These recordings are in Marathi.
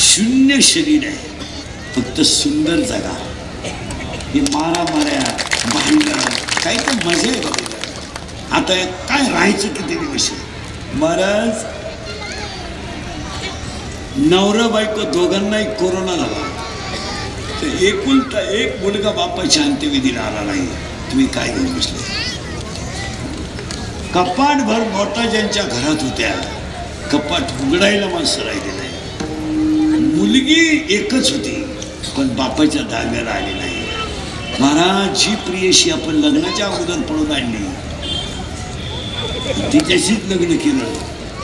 शून्य शरीर आहे, फक्त सुंदर जगा. हे माऱ्या भांडण काही तर मजा आहे बघा. आता काय राहायचं किती दिवस. महाराज नवरा बायको दोघांनाही कोरोना झाला, तर एकुलता एक मुलगा बापाच्या अंत्यविधीला आला नाही. तुम्ही काय घेऊन बसले. कपाटभर नोटा ज्यांच्या घरात होत्या, कपाट उघडायला माणसं राहिले नाही. मुलगी एकच होती, पण बापाच्या दाव्याला आली नाही. महाराज जी प्रियशी आपण लग्नाच्या अगोदर पळून आणली, तिच्याशीच लग्न केलं,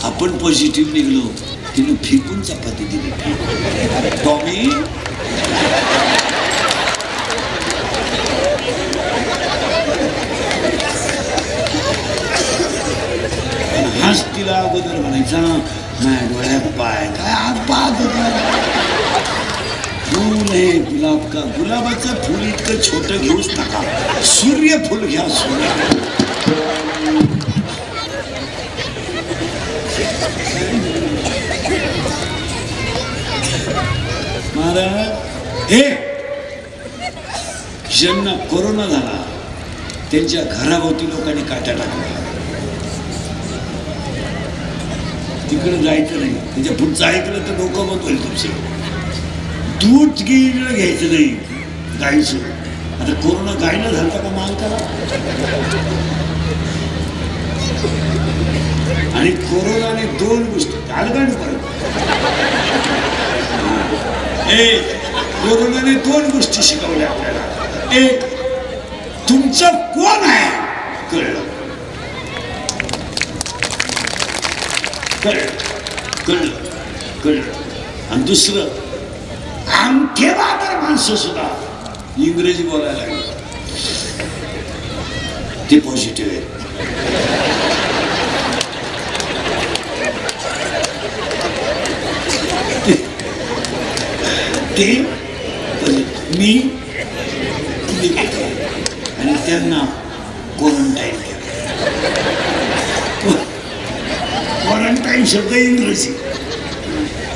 आपण पॉझिटिव्ह निघलो, तिनं फेकून चपाती दिली. टॉमी हाच तिला अगोदर म्हणायचा, नाही डोळ्यात पाय काय आज पाहत फूल आहे गुलाब का, गुलाबाचं फुल इतकं छोटं घेऊच नका, सूर्यफूल घ्या. सूर्य महाराज हे ज्यांना कोरोना झाला त्यांच्या घराभोवती लोकांनी काट्या टाकल्या. तिकडे जायचं नाही, त्याच्या पुढचं ऐकलं तर डोकं बंद होईल तुमचं. दूध घ्यायचं नाही गायचं. आता कोरोना गायला झालता का मालकाला. आणि कोरोनाने दोन गोष्टी आलगाड परत कोरोनाने दोन गोष्टी शिकवल्या आपल्याला. एक, तुमचं कोण आहे कळलं कळलं कळलं कळलं. आणि दुसरं, अंगठेबाजार माणसं सुद्धा इंग्रजी बोलायला लागली, ते पॉझिटिव्ह आहे. ते मी आणि त्यांना क्वारंटाईन केलं. क्वारंटाईन शब्द इंग्रजी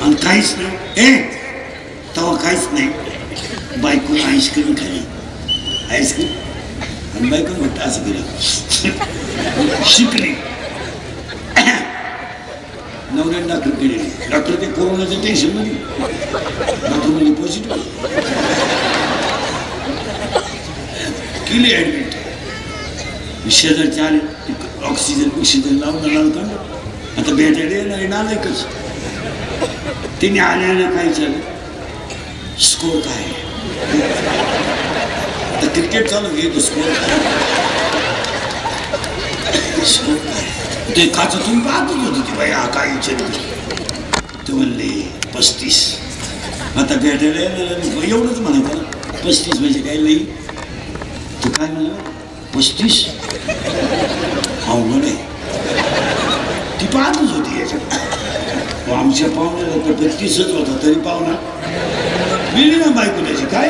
आणि काहीच नाही. तेव्हा काहीच नाही. बायकोला आईस्क्रीम खाली, आईस्क्रीम, आणि बायको म्हणतं असं केलं शिकणे. नवऱ्याने डॉक्टर केले, डॉक्टर ते कोरोनाच्या टेन्शन मध्ये, डॉक्टर म्हणजे पॉझिटिव्ह केली ऍडमिट. शेजारचे आले, ऑक्सिजन लावून काढलं. आता भेटायला येणार नालायकच. तिने आल्यानं काय झालं, स्कोर काय आता क्रिकेट चालू घेतो, स्कोर स्कोर काय ते काच तुम्ही पाहतच होती ती बाई. हा काय विचारते ते म्हणले 35. आता भेटायला एवढंच म्हणायचं ना, 35 म्हणजे काय लई. तू काय म्हणलं 35 अवघड आहे. ती पाहतच होती याच्यात. आमच्या पाहुण्याला तर 35च होता, तरी पाहुणा मिळली ना बायको त्याची काय.